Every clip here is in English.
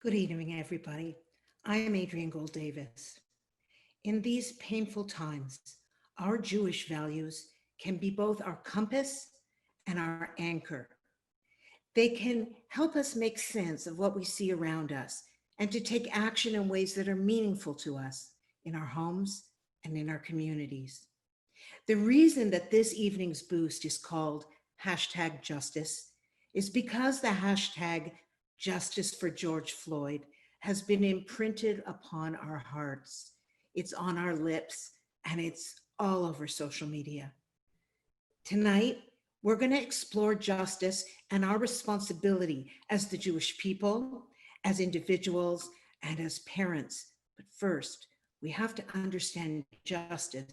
Good evening, everybody. I am Adrienne Davis. In these painful times, our Jewish values can be both our compass and our anchor. They can help us make sense of what we see around us and to take action in ways that are meaningful to us in our homes and in our communities. The reason that this evening's boost is called hashtag justice is because the hashtag justice for George Floyd has been imprinted upon our hearts. It's on our lips and it's all over social media. Tonight, we're going to explore justice and our responsibility as the Jewish people, as individuals, and as parents. But first, we have to understand justice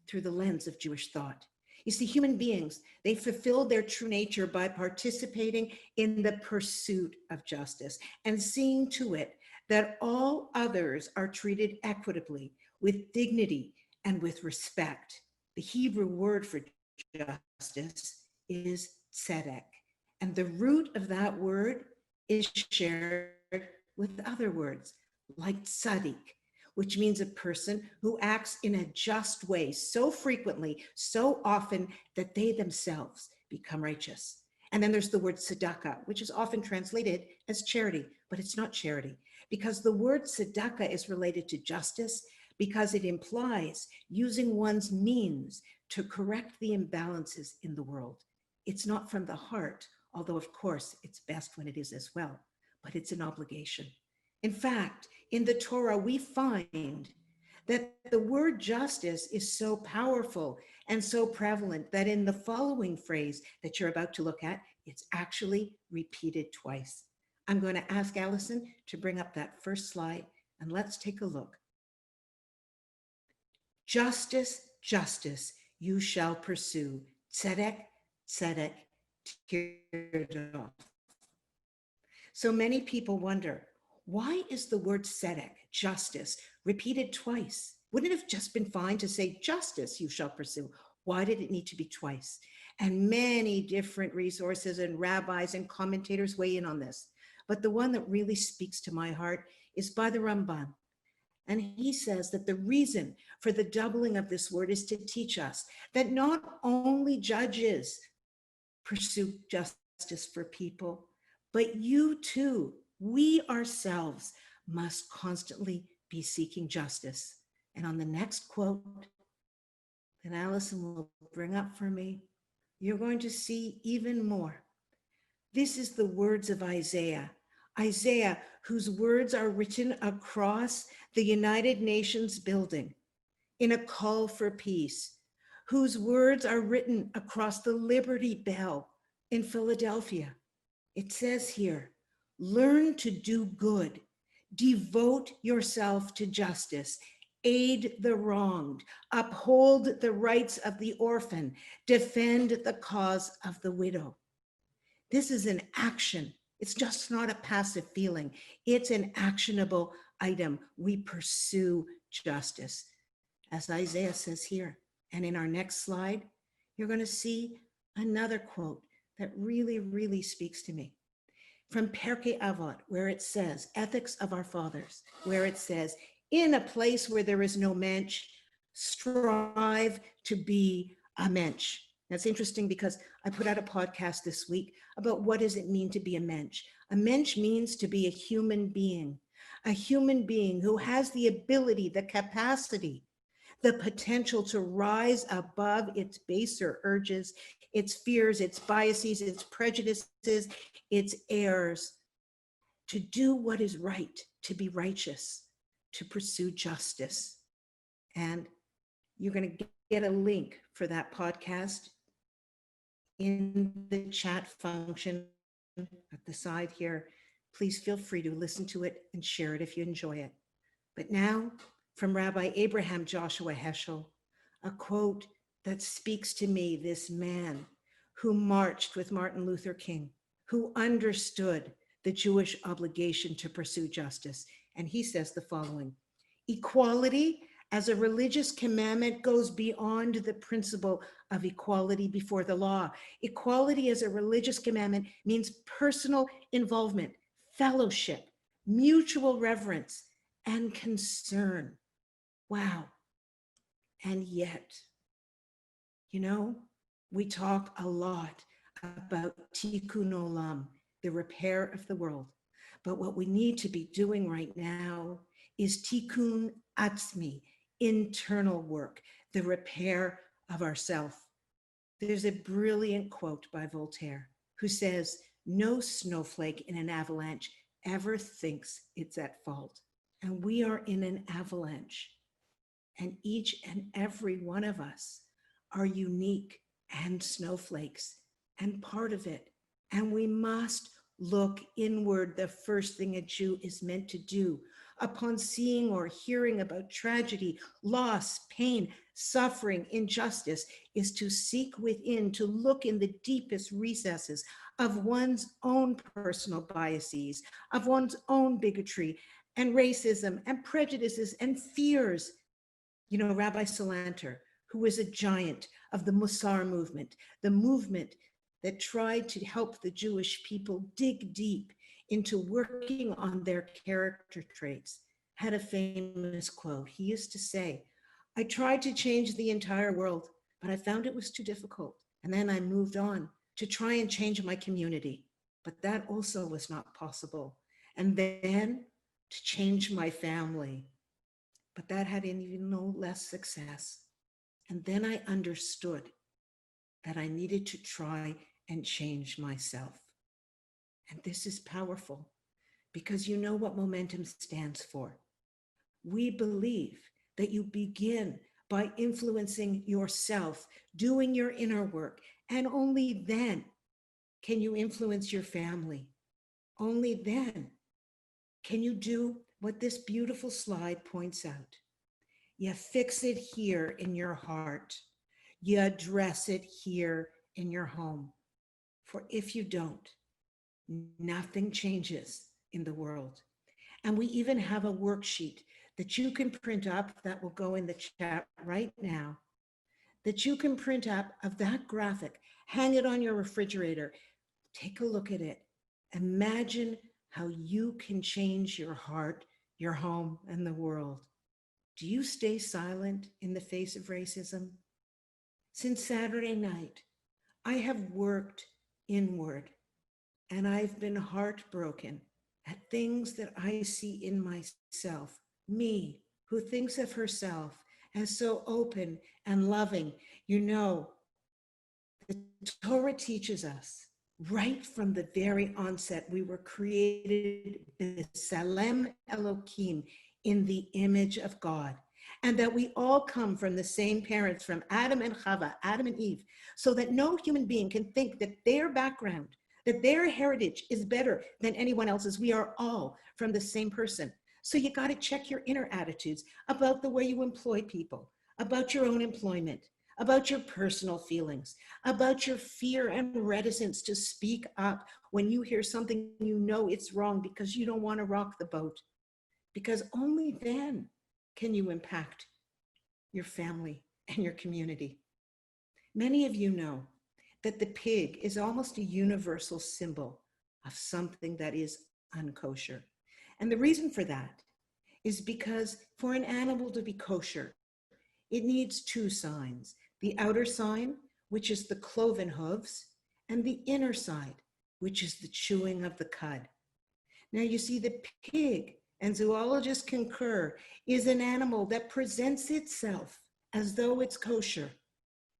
through the lens of Jewish thought. You see, human beings, they fulfill their true nature by participating in the pursuit of justice and seeing to it that all others are treated equitably, with dignity, and with respect. The Hebrew word for justice is tzedek, and the root of that word is shared with other words like tzaddik, which means a person who acts in a just way so frequently, so often that they themselves become righteous. And then there's the word tzedakah, which is often translated as charity, but it's not charity because the word tzedakah is related to justice because it implies using one's means to correct the imbalances in the world. It's not from the heart, although of course it's best when it is as well, but it's an obligation. In fact, in the Torah, we find that the word justice is so powerful and so prevalent that in the following phrase that you're about to look at, it's actually repeated twice. I'm going to ask Allison to bring up that first slide and let's take a look. Justice, justice, you shall pursue. Tzedek, tzedek, tirdof. So many people wonder, why is the word tzedek, justice, repeated twice? Wouldn't it have just been fine to say justice you shall pursue? Why did it need to be twice? And many different resources and rabbis and commentators weigh in on this. But the one that really speaks to my heart is by the Ramban. And he says that the reason for the doubling of this word is to teach us that not only judges pursue justice for people, but you too, we ourselves must constantly be seeking justice. And on the next quote that Allison will bring up for me, you're going to see even more. This is the words of Isaiah. Isaiah, whose words are written across the United Nations building in a call for peace, whose words are written across the Liberty Bell in Philadelphia. It says here, learn to do good, devote yourself to justice, aid the wronged, uphold the rights of the orphan, defend the cause of the widow. This is an action. It's just not a passive feeling. It's an actionable item. We pursue justice, as Isaiah says here. And in our next slide, you're going to see another quote that really, really speaks to me. From Pirkei Avot, where it says, Ethics of Our Fathers, where it says, in a place where there is no mensch, strive to be a mensch. That's interesting because I put out a podcast this week about what does it mean to be a mensch. A mensch means to be a human being who has the ability, the capacity, the potential to rise above its baser urges, its fears, its biases, its prejudices, its errors, to do what is right, to be righteous, to pursue justice. And you're going to get a link for that podcast in the chat function at the side here. Please feel free to listen to it and share it if you enjoy it. But now, from Rabbi Abraham Joshua Heschel, a quote that speaks to me, this man who marched with Martin Luther King, who understood the Jewish obligation to pursue justice. And he says the following, equality as a religious commandment goes beyond the principle of equality before the law. Equality as a religious commandment means personal involvement, fellowship, mutual reverence, and concern. Wow. And yet, you know, we talk a lot about tikkun olam, the repair of the world. But what we need to be doing right now is tikkun atzmi, internal work, the repair of ourself. There's a brilliant quote by Voltaire who says, "No snowflake in an avalanche ever thinks it's at fault." And we are in an avalanche. And each and every one of us are unique and snowflakes and part of it. And we must look inward, the first thing a Jew is meant to do upon seeing or hearing about tragedy, loss, pain, suffering, injustice, is to seek within, to look in the deepest recesses of one's own personal biases, of one's own bigotry and racism and prejudices and fears. You know, Rabbi Salanter, who was a giant of the Mussar movement, the movement that tried to help the Jewish people dig deep into working on their character traits, had a famous quote. He used to say, "I tried to change the entire world, but I found it was too difficult. And then I moved on to try and change my community. But that also was not possible. And then to change my family. But that had even no less success. And then I understood that I needed to try and change myself." And this is powerful because you know what momentum stands for. We believe that you begin by influencing yourself, doing your inner work, and only then can you influence your family. Only then can you do what this beautiful slide points out. You fix it here in your heart. You address it here in your home. For if you don't, nothing changes in the world. And we even have a worksheet that you can print up that will go in the chat right now, that you can print up of that graphic, hang it on your refrigerator, take a look at it. Imagine how you can change your heart, your home, and the world. Do you stay silent in the face of racism? Since Saturday night, I have worked inward and I've been heartbroken at things that I see in myself. Me, who thinks of herself as so open and loving. You know, the Torah teaches us right from the very onset, we were created B'Salem Elohim, in the image of God, and that we all come from the same parents, from Adam and Chava, Adam and Eve, so that no human being can think that their background, that their heritage is better than anyone else's. We are all from the same person. So you got to check your inner attitudes about the way you employ people, about your own employment, about your personal feelings, about your fear and reticence to speak up when you hear something you know it's wrong because you don't want to rock the boat. Because only then can you impact your family and your community. Many of you know that the pig is almost a universal symbol of something that is unkosher. And the reason for that is because for an animal to be kosher, it needs two signs: the outer sign, which is the cloven hooves, and the inner side, which is the chewing of the cud. Now you see, the pig, and zoologists concur, is an animal that presents itself as though it's kosher.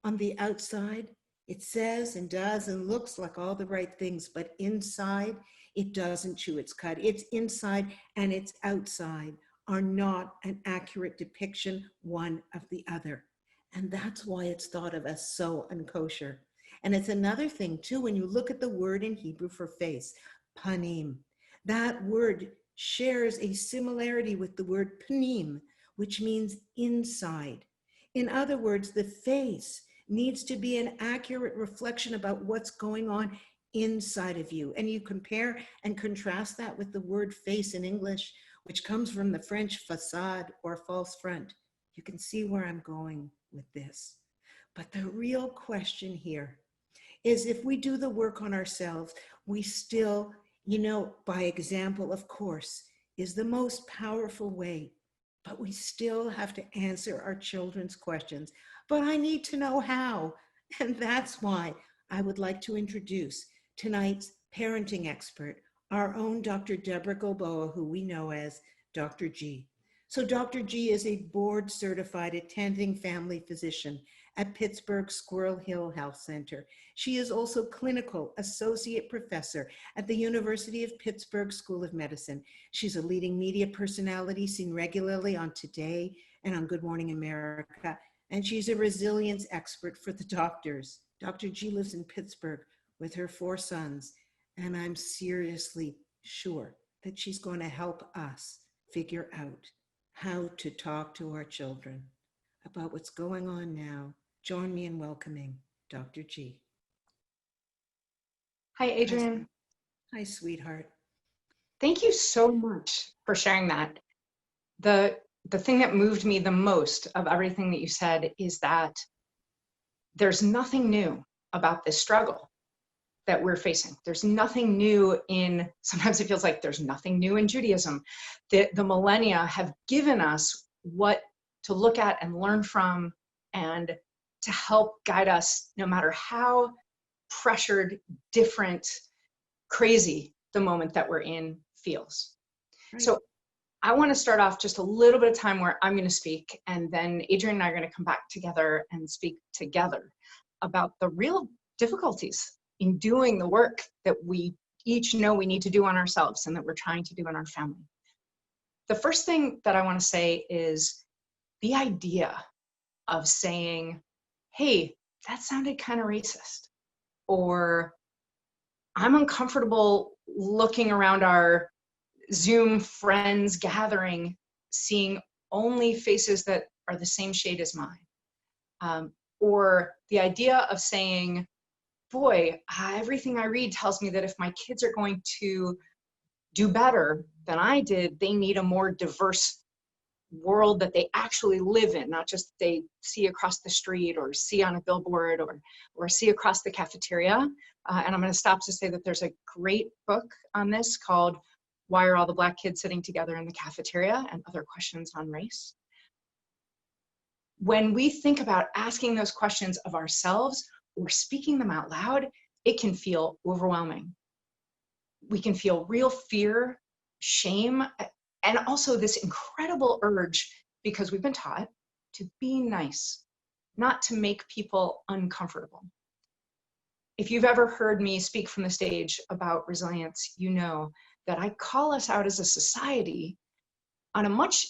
On the outside, it says and does and looks like all the right things, but inside, it doesn't chew its cud. Its inside and its outside are not an accurate depiction one of the other. And that's why it's thought of as so unkosher. And it's another thing too, when you look at the word in Hebrew for face, panim, that word shares a similarity with the word panim, which means inside. In other words, the face needs to be an accurate reflection about what's going on inside of you. And you compare and contrast that with the word face in English, which comes from the French facade or false front. You can see where I'm going with this. But the real question here is, if we do the work on ourselves, we still, you know, by example, of course, is the most powerful way, but we still have to answer our children's questions. But I need to know how. And that's why I would like to introduce tonight's parenting expert, our own Dr. Deborah Gilboa, who we know as Dr. G. So Dr. G is a board certified attending family physician at Pittsburgh Squirrel Hill Health Center. She is also clinical associate professor at the University of Pittsburgh School of Medicine. She's a leading media personality seen regularly on Today and on Good Morning America, and she's a resilience expert for the doctors. Dr. G lives in Pittsburgh with her 4 sons, and I'm seriously sure that she's going to help us figure out how to talk to our children about what's going on now. Join me in welcoming Dr. G. Hi, Adrienne. Hi, sweetheart. Thank you so much for sharing that. The thing that moved me the most of everything that you said is that there's nothing new about this struggle that we're facing. There's nothing new sometimes it feels like there's nothing new in Judaism. The millennia have given us what to look at and learn from and to help guide us no matter how pressured, different, crazy the moment that we're in feels. Right. So I want to start off just a little bit of time where I'm going to speak, and then Adrienne and I are going to come back together and speak together about the real difficulties in doing the work that we each know we need to do on ourselves and that we're trying to do in our family. The first thing that I want to say is the idea of saying, hey, that sounded kind of racist, or I'm uncomfortable looking around our Zoom friends gathering, seeing only faces that are the same shade as mine. Or the idea of saying, boy, everything I read tells me that if my kids are going to do better than I did, they need a more diverse world that they actually live in, not just they see across the street or see on a billboard or see across the cafeteria. And I'm going to stop to say that there's a great book on this called Why Are All the Black Kids Sitting Together in the Cafeteria? And Other Questions on Race. When we think about asking those questions of ourselves or speaking them out loud, it can feel overwhelming. We can feel real fear, shame, and also this incredible urge, because we've been taught, to be nice, not to make people uncomfortable. If you've ever heard me speak from the stage about resilience, you know that I call us out as a society on a much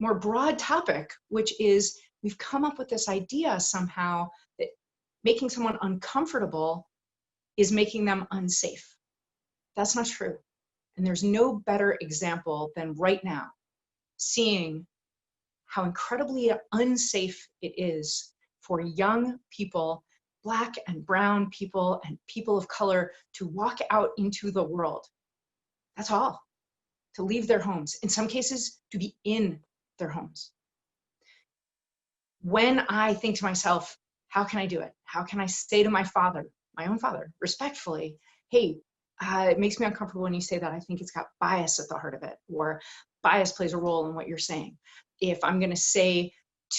more broad topic, which is we've come up with this idea somehow that making someone uncomfortable is making them unsafe. That's not true. And there's no better example than right now, seeing how incredibly unsafe it is for young people, Black and brown people and people of color, to walk out into the world. That's all. To leave their homes. In some cases, to be in their homes. When I think to myself, how can I do it? How can I say to my father, my own father, respectfully, hey, it makes me uncomfortable when you say that. I think it's got bias at the heart of it, or bias plays a role in what you're saying. If I'm going to say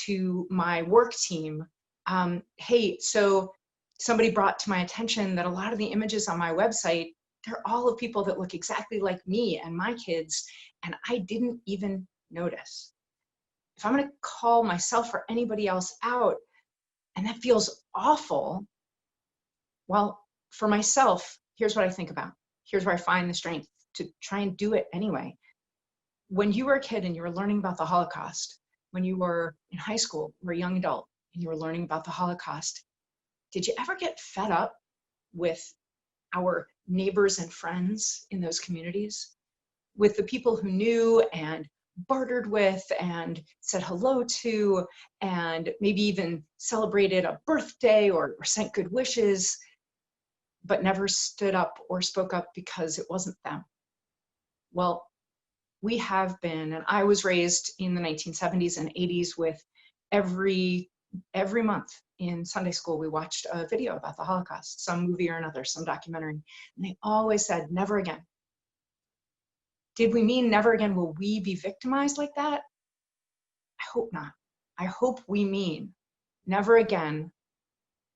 to my work team, hey, so somebody brought to my attention that a lot of the images on my website, they're all of people that look exactly like me and my kids, and I didn't even notice. If I'm going to call myself or anybody else out, and that feels awful, well, for myself, here's what I think about. Here's where I find the strength to try and do it anyway. When you were a kid and you were learning about the Holocaust, when you were in high school or a young adult and you were learning about the Holocaust, did you ever get fed up with our neighbors and friends in those communities? With the people who knew and bartered with and said hello to and maybe even celebrated a birthday or sent good wishes, but never stood up or spoke up because it wasn't them. Well, we have been, and I was raised in the 1970s and 80s with every month in Sunday school, we watched a video about the Holocaust, some movie or another, some documentary, and they always said, never again. Did we mean never again will we be victimized like that? I hope not. I hope we mean never again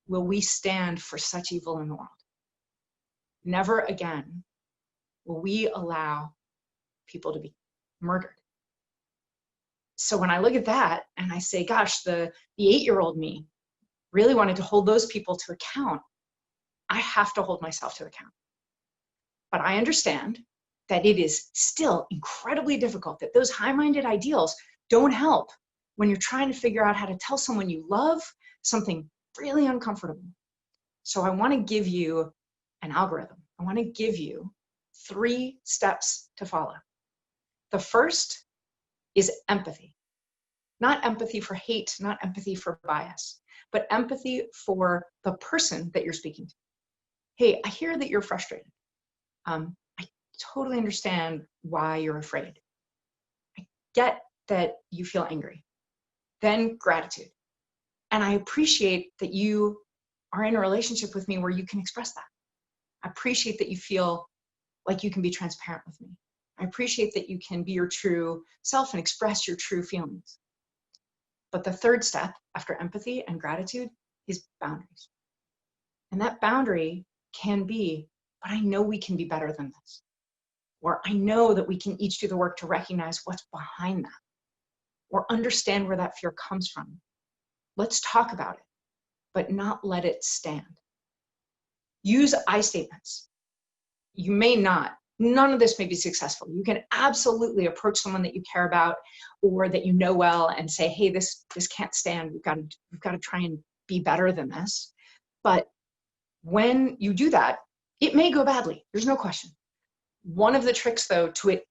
will we stand for such evil in the world. Never again will we allow people to be murdered. So when I look at that and I say, gosh, the 8-year-old me really wanted to hold those people to account, I have to hold myself to account. But I understand that it is still incredibly difficult, that those high-minded ideals don't help when you're trying to figure out how to tell someone you love something really uncomfortable. So I want to give you an algorithm. I want to give you 3 steps to follow. The first is empathy. Not empathy for hate, not empathy for bias, but empathy for the person that you're speaking to. Hey, I hear that you're frustrated. I totally understand why you're afraid. I get that you feel angry. Then gratitude. And I appreciate that you are in a relationship with me where you can express that. I appreciate that you feel like you can be transparent with me. I appreciate that you can be your true self and express your true feelings. But the third step after empathy and gratitude is boundaries. And that boundary can be, but I know we can be better than this. Or I know that we can each do the work to recognize what's behind that, or understand where that fear comes from. Let's talk about it, but not let it stand. Use I statements. You may not, none of this may be successful. You can absolutely approach someone that you care about or that you know well and say, hey, this can't stand. We've got to try and be better than this. But when you do that, it may go badly. There's no question. One of the tricks, though, to it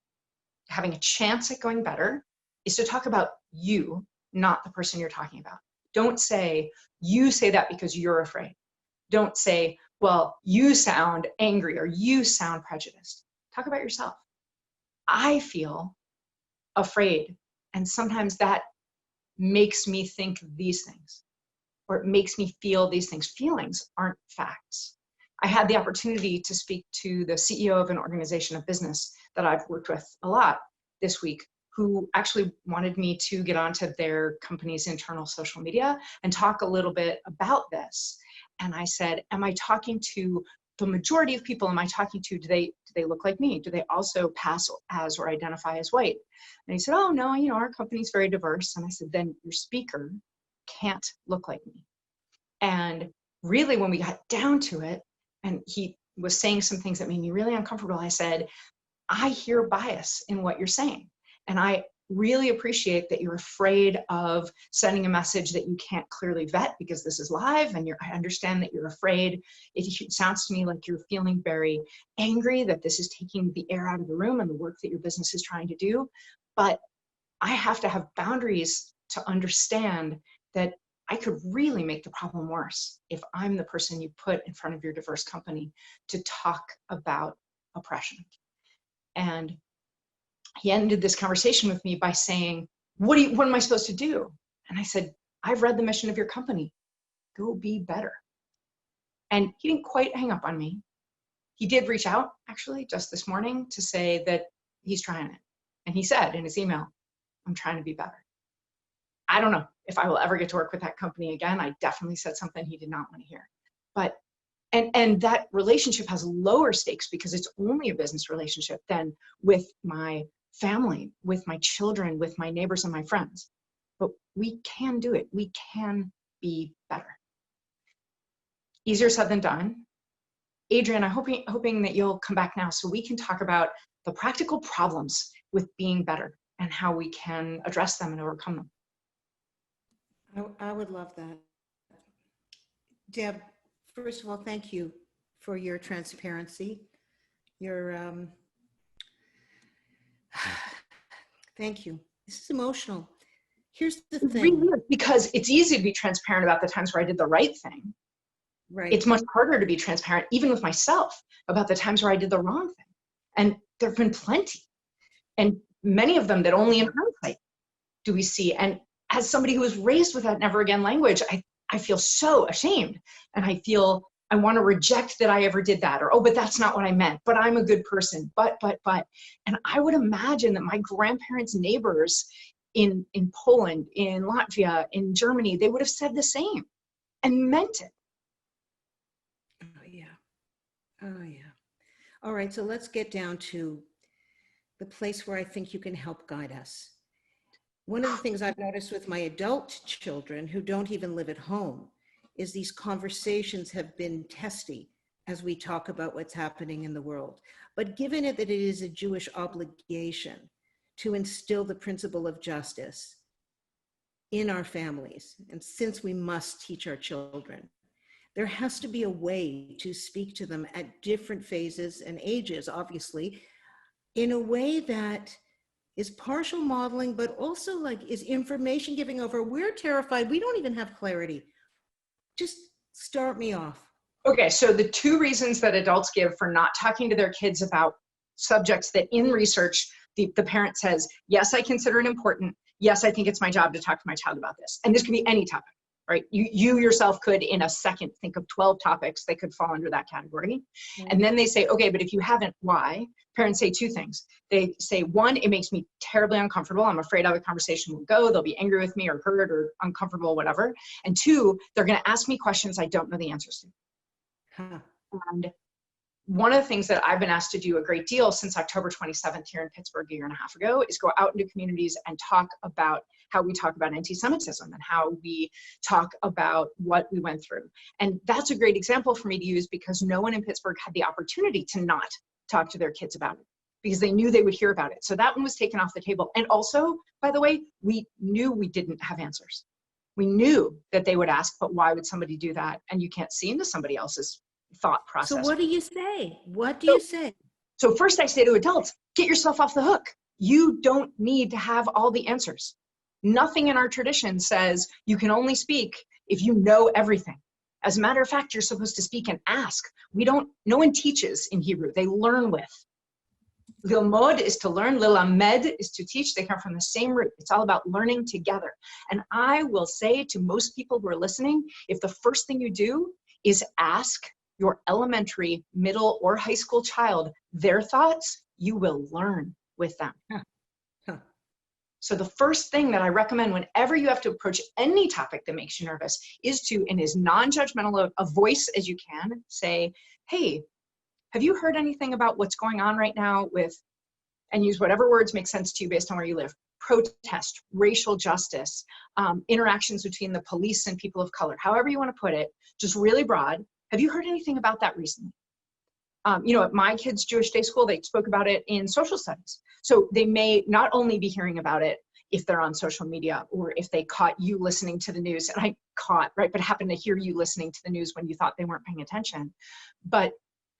having a chance at going better is to talk about you, not the person you're talking about. Don't say, you say that because you're afraid. Don't say, well, you sound angry or you sound prejudiced. Talk about yourself. I feel afraid, and sometimes that makes me think these things, or it makes me feel these things. Feelings aren't facts. I had the opportunity to speak to the CEO of an organization of business that I've worked with a lot this week, who actually wanted me to get onto their company's internal social media and talk a little bit about this. And I said, am I talking to the majority of people? Am I talking to, do they look like me? Do they also pass as or identify as white? And he said, oh no, our company's very diverse. And I said, then your speaker can't look like me. And really, when we got down to it, and he was saying some things that made me really uncomfortable, I said, I hear bias in what you're saying. And I really appreciate that you're afraid of sending a message that you can't clearly vet because this is live, and I understand that you're afraid. It sounds to me like you're feeling very angry that this is taking the air out of the room and the work that your business is trying to do. But I have to have boundaries to understand that I could really make the problem worse if I'm the person you put in front of your diverse company to talk about oppression. And he ended this conversation with me by saying, what am I supposed to do? And I said, I've read the mission of your company. Go be better. And he didn't quite hang up on me. He did reach out, actually, just this morning to say that he's trying it. And he said in his email, I'm trying to be better. I don't know if I will ever get to work with that company again. I definitely said something he did not want to hear. But and that relationship has lower stakes because it's only a business relationship than with my family, with my children, with my neighbors and my friends. But we can do it. We can be better. Easier said than done. Adrienne, I'm hoping that you'll come back now so we can talk about the practical problems with being better and how we can address them and overcome them. I would love that. Deb, first of all, thank you for your transparency. Thank you. This is emotional. Here's the thing. Because it's easy to be transparent about the times where I did the right thing. Right. It's much harder to be transparent, even with myself, about the times where I did the wrong thing. And there have been plenty. And many of them that only in hindsight do we see. And as somebody who was raised with that never again language, I feel so ashamed. And I feel I want to reject that I ever did that, or, oh, but that's not what I meant, but I'm a good person, but. And I would imagine that my grandparents' neighbors in Poland, in Latvia, in Germany, they would have said the same and meant it. Oh, yeah. Oh, yeah. All right. So let's get down to the place where I think you can help guide us. One of the things I've noticed with my adult children who don't even live at home is these conversations have been testy as we talk about what's happening in the world. But given it that it is a Jewish obligation to instill the principle of justice in our families, and since we must teach our children, there has to be a way to speak to them at different phases and ages, obviously, in a way that is partial modeling, but also like is information giving over. We're terrified. We don't even have clarity. Just start me off. Okay, so the two reasons that adults give for not talking to their kids about subjects that in research, the parent says, yes, I consider it important. Yes, I think it's my job to talk to my child about this. And this could be any topic, right? You yourself could, in a second, think of 12 topics that could fall under that category. Mm-hmm. And then they say, okay, but if you haven't, why? Parents say two things. They say, one, it makes me terribly uncomfortable. I'm afraid how the conversation will go. They'll be angry with me or hurt or uncomfortable, whatever. And two, they're going to ask me questions I don't know the answers to. Huh. And one of the things that I've been asked to do a great deal since October 27th here in Pittsburgh a year and a half ago is go out into communities and talk about how we talk about anti-Semitism and how we talk about what we went through. And that's a great example for me to use because no one in Pittsburgh had the opportunity to not talk to their kids about it because they knew they would hear about it. So that one was taken off the table. And also, by the way, we knew we didn't have answers. We knew that they would ask, but why would somebody do that? And you can't see into somebody else's thought process. So what do you say? What do you say? So first I say to adults, get yourself off the hook. You don't need to have all the answers. Nothing in our tradition says you can only speak if you know everything. As a matter of fact, you're supposed to speak and ask. No one teaches in Hebrew, they learn with. Lilmod is to learn, lilamed is to teach. They come from the same root. It's all about learning together. And I will say to most people who are listening, if the first thing you do is ask your elementary, middle, or high school child their thoughts, you will learn with them. So the first thing that I recommend whenever you have to approach any topic that makes you nervous is to, in as non-judgmental a voice as you can, say, hey, have you heard anything about what's going on right now with, and use whatever words make sense to you based on where you live, protest, racial justice, interactions between the police and people of color, however you want to put it, just really broad. Have you heard anything about that recently? At my kids' Jewish day school, they spoke about it in social studies. So they may not only be hearing about it if they're on social media or if they caught you listening to the news, and I caught, right, but happened to hear you listening to the news when you thought they weren't paying attention. But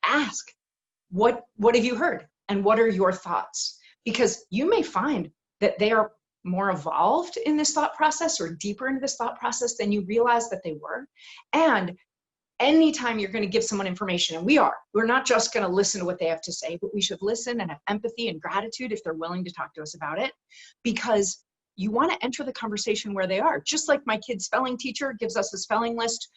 ask, what have you heard? And what are your thoughts? Because you may find that they are more evolved in this thought process or deeper into this thought process than you realized that they were. And anytime you're going to give someone information, and we're not just going to listen to what they have to say, but we should listen and have empathy and gratitude if they're willing to talk to us about it, because you want to enter the conversation where they are. Just like my kid's spelling teacher gives us a spelling list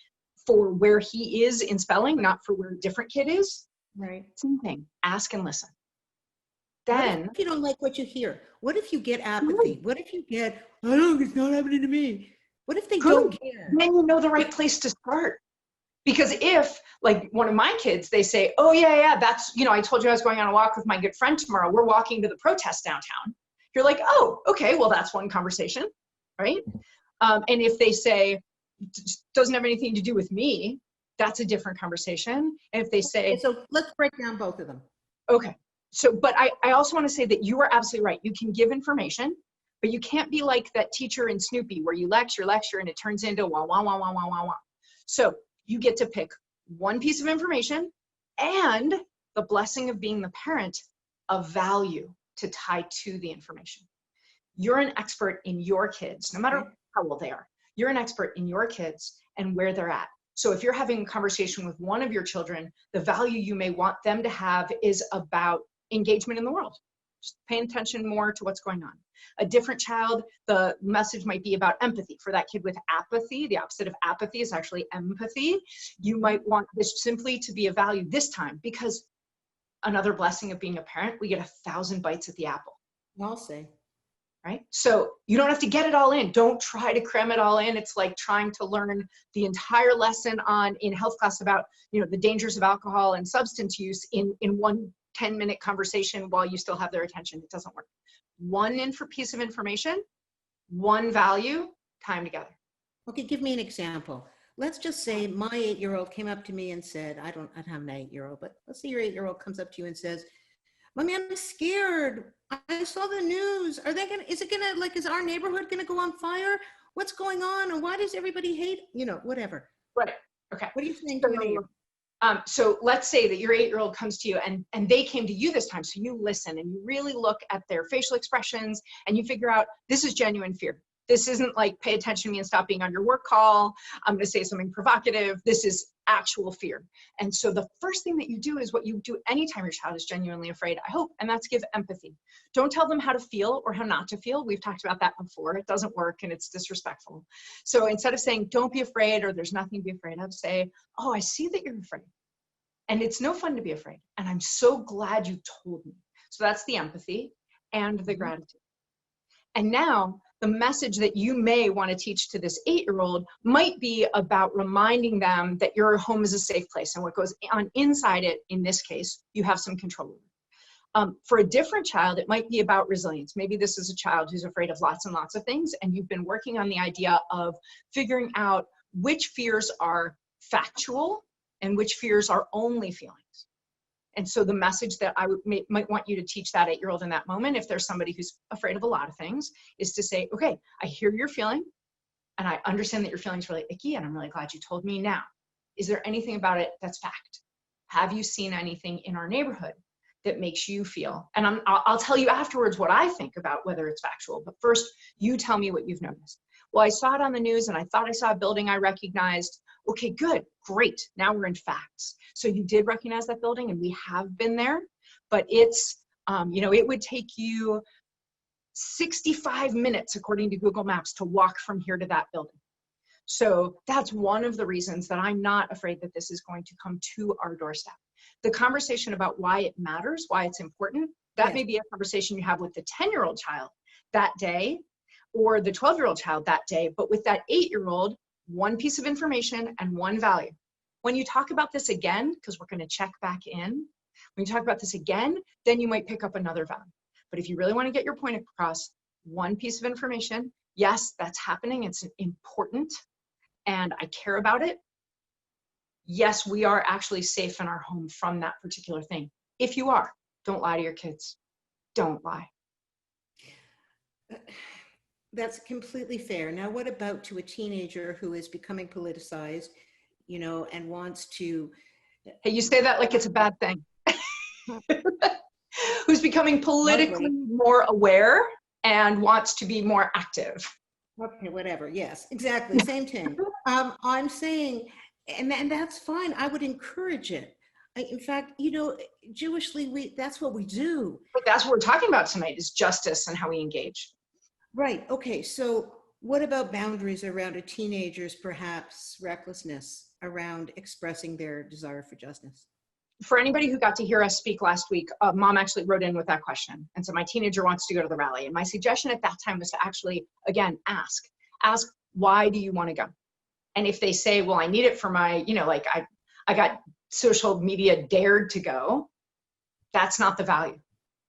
for where he is in spelling, not for where a different kid is. Right. Same thing. Ask and listen. Then, what if you don't like what you hear? What if you get apathy? What if you get, I don't, it's not happening to me? What if they don't care? Then you know the right place to start. Because if, like one of my kids, they say, oh yeah, that's, I told you I was going on a walk with my good friend tomorrow. We're walking to the protest downtown. You're like, oh, okay, well, that's one conversation, right? And if they say, doesn't have anything to do with me, that's a different conversation. And if they say, so let's break down both of them. Okay. So, but I also want to say that you are absolutely right. You can give information, but you can't be like that teacher in Snoopy where you lecture, and it turns into wah, wah, wah, wah, wah, wah, wah. So you get to pick one piece of information and the blessing of being the parent of value to tie to the information. You're an expert in your kids, no matter how old they are. You're an expert in your kids and where they're at. So if you're having a conversation with one of your children, the value you may want them to have is about engagement in the world. just paying attention more to what's going on. A different child, the message might be about empathy. For that kid with apathy, the opposite of apathy is actually empathy. You might want this simply to be a value this time, because another blessing of being a parent, we get 1,000 bites at the apple. I'll say. Right? So you don't have to get it all in. Don't try to cram it all in. It's like trying to learn the entire lesson in health class about, the dangers of alcohol and substance use in one 10-minute conversation while you still have their attention. It doesn't work. One piece of information, one value, time together. Okay, give me an example. Let's just say my 8-year-old came up to me and said, I don't have an 8-year-old, but let's say your 8-year-old comes up to you and says, Mommy, I'm scared. I saw the news. Is our neighborhood gonna go on fire? What's going on? And why does everybody hate, whatever. Right, okay. What do you think to an 8-year-old? So let's say that your 8-year-old comes to you and they came to you this time. So you listen and you really look at their facial expressions and you figure out this is genuine fear. This isn't like pay attention to me and stop being on your work call. I'm going to say something provocative. This is actual fear. And so the first thing that you do is what you do anytime your child is genuinely afraid, I hope, and that's give empathy. Don't tell them how to feel or how not to feel. We've talked about that before. It doesn't work and it's disrespectful. So instead of saying, don't be afraid or there's nothing to be afraid of, say, oh, I see that you're afraid. And it's no fun to be afraid. And I'm so glad you told me. So that's the empathy and the gratitude. And now the message that you may want to teach to this 8-year-old might be about reminding them that your home is a safe place and what goes on inside it, in this case, you have some control over. For a different child, it might be about resilience. Maybe this is a child who's afraid of lots and lots of things, and you've been working on the idea of figuring out which fears are factual and which fears are only feelings. And so the message that I might want you to teach that 8-year-old in that moment, if there's somebody who's afraid of a lot of things, is to say, okay, I hear your feeling and I understand that your feeling's really icky and I'm really glad you told me. Now, is there anything about it that's fact? Have you seen anything in our neighborhood that makes you feel? And I'll tell you afterwards what I think about whether it's factual, but first you tell me what you've noticed. Well, I saw it on the news and I thought I saw a building I recognized. Okay, good, great. Now we're in facts. So you did recognize that building and we have been there, but it's, it would take you 65 minutes, according to Google Maps, to walk from here to that building. So that's one of the reasons that I'm not afraid that this is going to come to our doorstep. The conversation about why it matters, why it's important, that may be a conversation you have with the 10-year-old child that day or the 12-year-old child that day, but with that 8-year-old, one piece of information and one value. When you talk about this again, because we're going to check back in, when you talk about this again, then you might pick up another value. But if you really want to get your point across, one piece of information, yes, that's happening. It's important and I care about it. Yes, we are actually safe in our home from that particular thing. If you are, don't lie to your kids. Don't lie. That's completely fair. Now, what about to a teenager who is becoming politicized, and wants to... Hey, you say that like it's a bad thing. Who's becoming politically more aware and wants to be more active. Okay, whatever. Yes, exactly. Same thing. I'm saying, and that's fine. I would encourage it. In fact, Jewishly, that's what we do. But that's what we're talking about tonight is justice and how we engage. Right. Okay. So what about boundaries around a teenager's perhaps recklessness around expressing their desire for justice? For anybody who got to hear us speak last week, mom actually wrote in with that question. And so my teenager wants to go to the rally. And my suggestion at that time was to actually, again, ask, why do you want to go? And if they say, well, I need it for my, I got social media dared to go, that's not the value,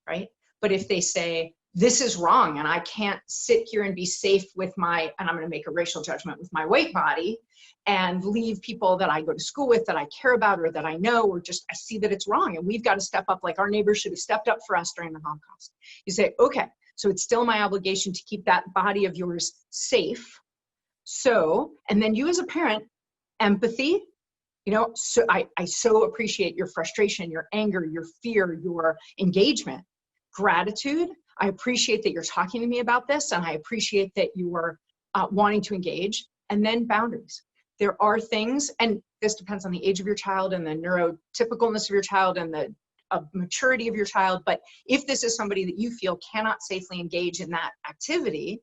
right? But if they say, this is wrong and I can't sit here and be safe with and I'm going to make a racial judgment, with my white body and leave people that I go to school with, that I care about or that I know, or just I see that it's wrong and we've got to step up, like our neighbors should have stepped up for us during the Holocaust. You say, okay, so it's still my obligation to keep that body of yours safe. So, and then you as a parent, empathy, so I so appreciate your frustration, your anger, your fear, your engagement, gratitude. I appreciate that you're talking to me about this, and I appreciate that you are wanting to engage. And then boundaries. There are things, and this depends on the age of your child and the neurotypicalness of your child and the of maturity of your child. But if this is somebody that you feel cannot safely engage in that activity,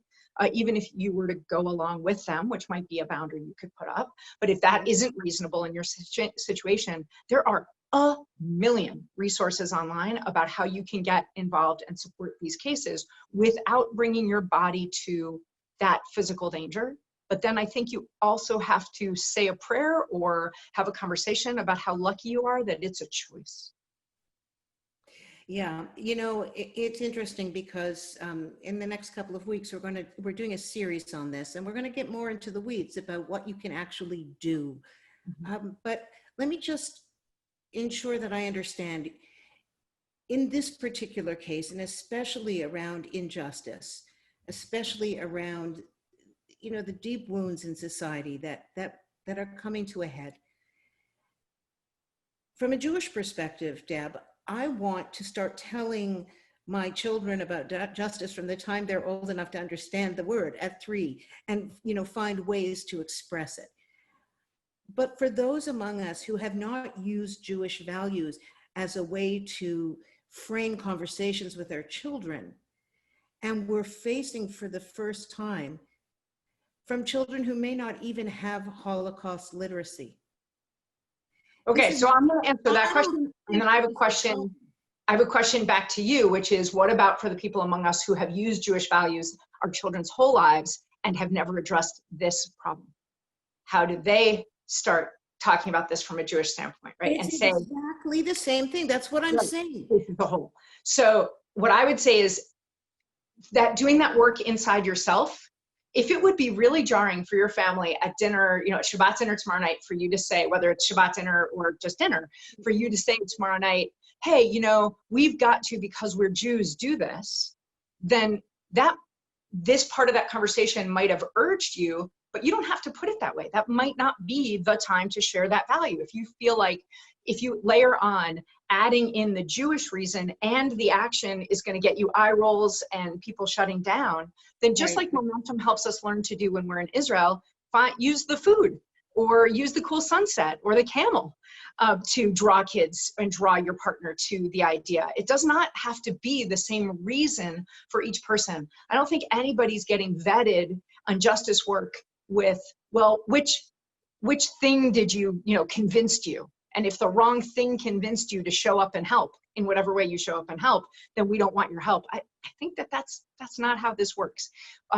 even if you were to go along with them, which might be a boundary you could put up, but if that isn't reasonable in your situation, there are a million resources online about how you can get involved and support these cases without bringing your body to that physical danger. But then I think you also have to say a prayer or have a conversation about how lucky you are that it's a choice. Yeah, it's interesting because in the next couple of weeks, we're doing a series on this, and we're going to get more into the weeds about what you can actually do. But let me just ensure that I understand. In this particular case, and especially around injustice, especially around, the deep wounds in society that are coming to a head. From a Jewish perspective, Deb, I want to start telling my children about justice from the time they're old enough to understand the word at 3 and, find ways to express it. But for those among us who have not used Jewish values as a way to frame conversations with our children, and we're facing for the first time from children who may not even have Holocaust literacy. Okay, so I'm going to answer that question, and then I have a question. I have a question back to you, which is, what about for the people among us who have used Jewish values our children's whole lives and have never addressed this problem? How do they start talking about this from a Jewish standpoint, right? It's and say exactly the same thing. That's what I'm saying. This is the whole. So what I would say is that doing that work inside yourself, if it would be really jarring for your family at dinner, at Shabbat dinner tomorrow night, for you to say, whether it's Shabbat dinner or just dinner, for you to say tomorrow night, hey, we've got to, because we're Jews, do this, then this part of that conversation might have urged you, but you don't have to put it that way. That might not be the time to share that value. If you feel like, if you layer on adding in the Jewish reason and the action is going to get you eye rolls and people shutting down, then just like momentum helps us learn to do when we're in Israel, use the food or use the cool sunset or the camel to draw kids and draw your partner to the idea. It does not have to be the same reason for each person. I don't think anybody's getting vetted on justice work with, well, which thing did you, convinced you? And if the wrong thing convinced you to show up and help in whatever way you show up and help, then we don't want your help. I think that's not how this works.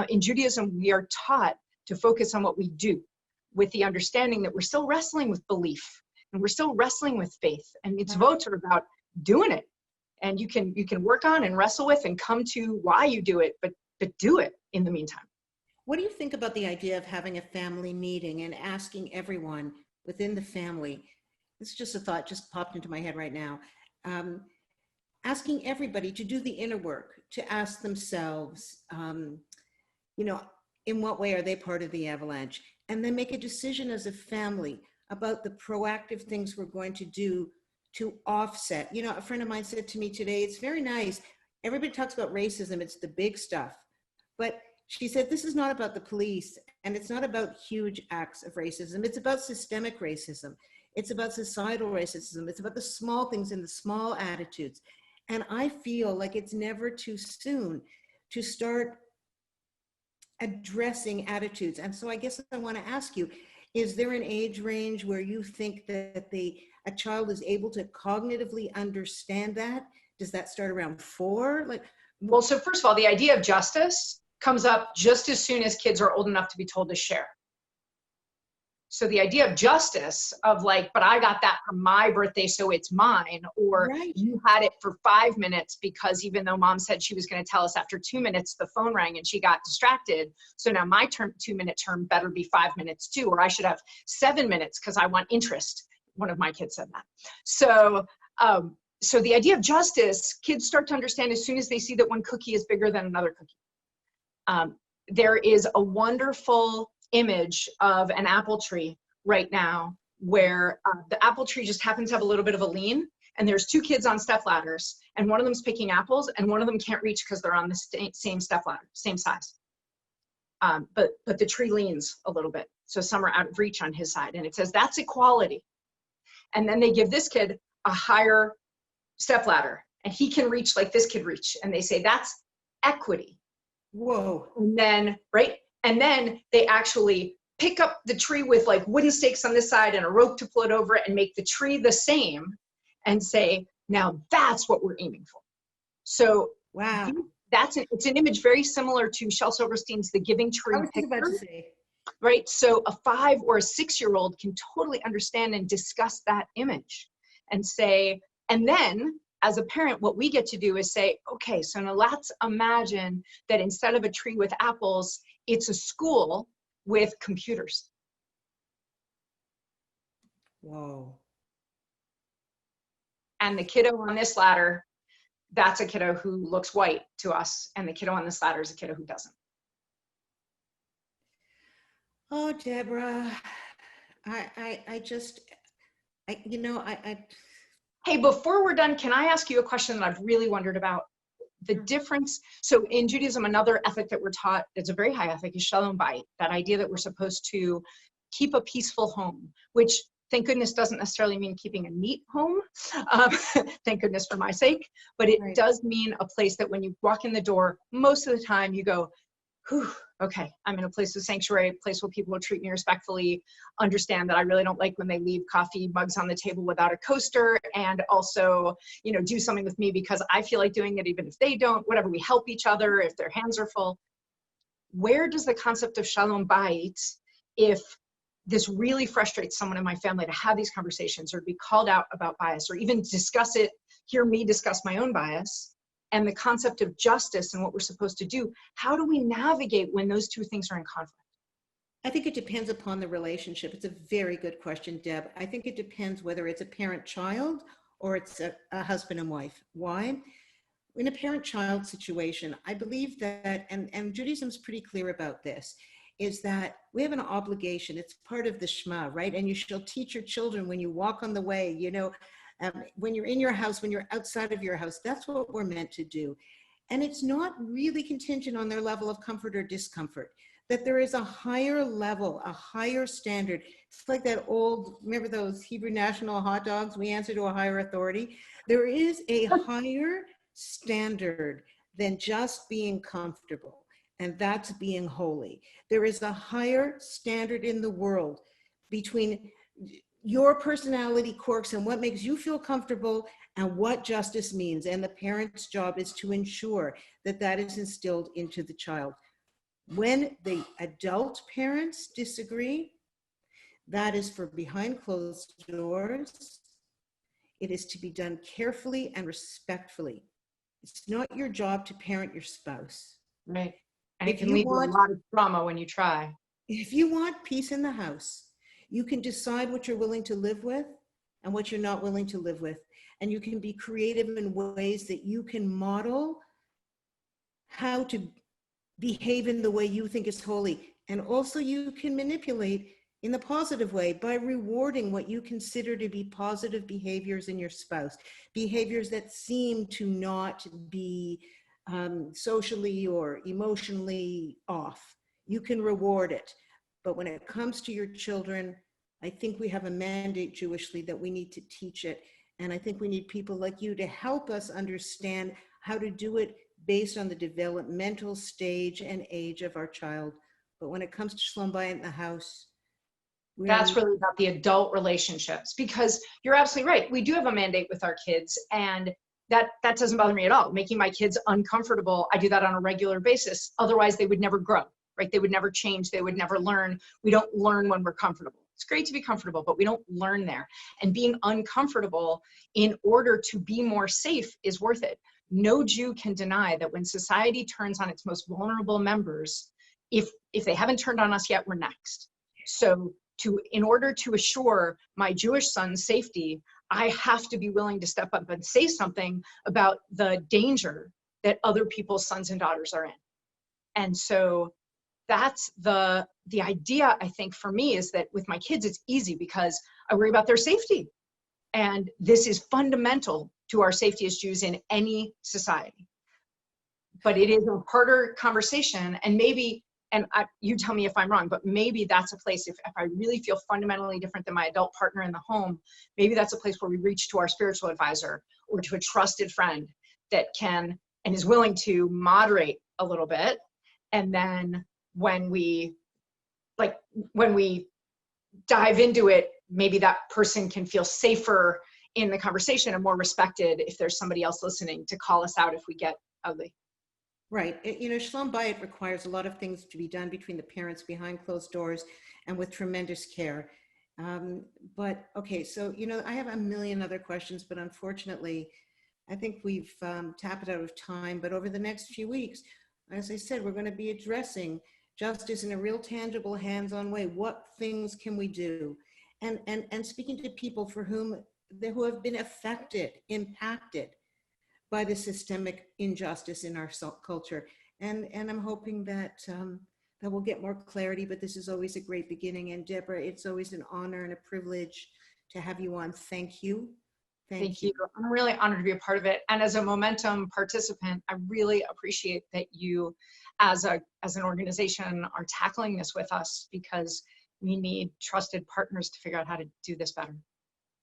In Judaism, we are taught to focus on what we do, with the understanding that we're still wrestling with belief and we're still wrestling with faith. And mitzvot are about doing it. And you can work on and wrestle with and come to why you do it, but do it in the meantime. What do you think about the idea of having a family meeting and asking everyone within the family? This is just a thought, just popped into my head right now. Asking everybody to do the inner work, to ask themselves, in what way are they part of the avalanche? And then make a decision as a family about the proactive things we're going to do to offset. A friend of mine said to me today, it's very nice. Everybody talks about racism. It's the big stuff. But she said, this is not about the police, and it's not about huge acts of racism. It's about systemic racism. It's about societal racism. It's about the small things and the small attitudes. And I feel like it's never too soon to start addressing attitudes. And so I guess I want to ask you, is there an age range where you think that a child is able to cognitively understand that? Does that start around 4? Well, so first of all, the idea of justice comes up just as soon as kids are old enough to be told to share. So the idea of justice of but I got that for my birthday, so it's mine, or you had it for 5 minutes because even though mom said she was going to tell us after 2 minutes, the phone rang and she got distracted. So now my 2-minute term better be 5 minutes too, or I should have 7 minutes because I want interest. One of my kids said that. So the idea of justice, kids start to understand as soon as they see that one cookie is bigger than another cookie. There is a wonderful image of an apple tree right now where the apple tree just happens to have a little bit of a lean, and there's 2 kids on step ladders, and one of them's picking apples and one of them can't reach because they're on the same step ladder, same size. But the tree leans a little bit, so some are out of reach on his side, and it says that's equality. And then they give this kid a higher stepladder and he can reach like this kid reach. And they say that's equity. Whoa. And then, right? And then they actually pick up the tree with like wooden stakes on this side and a rope to pull it over and make the tree the same and say, now that's what we're aiming for. So Wow. it's an image very similar to Shel Silverstein's The Giving Tree I was just about picture, to say. right? So a 5 or a 6-year-old can totally understand and discuss that image and say, and then as a parent, what we get to do is say, okay, so now let's imagine that instead of a tree with apples, it's a school with computers. Whoa. And the kiddo on this ladder, that's a kiddo who looks white to us. And the kiddo on this ladder is a kiddo who doesn't. Oh, Deborah, you know, Hey, before we're done, can I ask you a question that I've really wondered about? The difference, so in Judaism, another ethic that we're taught, that's a very high ethic, is shalom bayit, that idea that we're supposed to keep a peaceful home, which thank goodness doesn't necessarily mean keeping a neat home, thank goodness for my sake, but it Right. does mean a place that when you walk in the door, most of the time you go, whew, okay, I'm in a place of sanctuary, a place where people will treat me respectfully, understand that I really don't like when they leave coffee mugs on the table without a coaster, and also, you know, do something with me because I feel like doing it even if they don't, whatever, we help each other if their hands are full. Where does the concept of shalom bayit, if this really frustrates someone in my family to have these conversations or to be called out about bias or even discuss it, hear me discuss my own bias, and the concept of justice and what we're supposed to do, how do we navigate when those two things are in conflict? I think it depends upon the relationship. It's a very good question, Deb. I think it depends whether it's a parent-child or it's a husband and wife. Why? In a parent-child situation, I believe that, and Judaism's pretty clear about this, is that we have an obligation. It's part of the Shema, right? And you shall teach your children when you walk on the way, you know, when you're in your house, when you're outside of your house. That's what we're meant to do. And it's not really contingent on their level of comfort or discomfort, that there is a higher level, a higher standard. It's like that old, remember those Hebrew National hot dogs? We answer to a higher authority. There is a higher standard than just being comfortable, and that's being holy. There is a higher standard in the world between your personality quirks and what makes you feel comfortable and what justice means. And the parent's job is to ensure that that is instilled into the child. When the adult parents disagree, that is for behind closed doors. It is to be done carefully and respectfully. It's not your job to parent your spouse. Right. And it If can you lead to a want, lot of trauma when you try. if you want peace in the house, you can decide what you're willing to live with and what you're not willing to live with. And you can be creative in ways that you can model how to behave in the way you think is holy. And also you can manipulate in the positive way by rewarding what you consider to be positive behaviors in your spouse, behaviors that seem to not be socially or emotionally off. You can reward it. But when it comes to your children, I think we have a mandate Jewishly that we need to teach it. And I think we need people like you to help us understand how to do it based on the developmental stage and age of our child. But when it comes to shalom bayit in the house, That's really about the adult relationships, because you're absolutely right. We do have a mandate with our kids, and that doesn't bother me at all. Making my kids uncomfortable, I do that on a regular basis. Otherwise, they would never grow, right? They would never change. They would never learn. We don't learn when we're comfortable. It's great to be comfortable, but we don't learn there. And being uncomfortable in order to be more safe is worth it. No Jew can deny that when society turns on its most vulnerable members, if they haven't turned on us yet, we're next. So in order to assure my Jewish son's safety, I have to be willing to step up and say something about the danger that other people's sons and daughters are in. And so that's the idea, I think, for me, is that with my kids, it's easy because I worry about their safety. And this is fundamental to our safety as Jews in any society. But it is a harder conversation, and maybe, and you tell me if I'm wrong, but maybe that's a place, if I really feel fundamentally different than my adult partner in the home, maybe that's a place where we reach to our spiritual advisor or to a trusted friend that can and is willing to moderate a little bit. And then when we dive into it, maybe that person can feel safer in the conversation and more respected if there's somebody else listening to call us out if we get ugly. Right. You know, Shalom Bayit requires a lot of things to be done between the parents behind closed doors and with tremendous care. But okay, so, you know, I have a million other questions, but unfortunately, I think we've tapped out of time. But over the next few weeks, as I said, we're going to be addressing justice in a real tangible, hands-on way. What things can we do? And speaking to people for whom who have been affected, impacted by the systemic injustice in our culture. And I'm hoping that that we'll get more clarity, but this is always a great beginning. And Deborah, it's always an honor and a privilege to have you on. Thank you. Thank you. I'm really honored to be a part of it. And as a Momentum participant, I really appreciate that you, as an organization, are tackling this with us, because we need trusted partners to figure out how to do this better.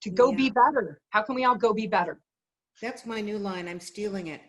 To go be better. How can we all go be better? That's my new line. I'm stealing it.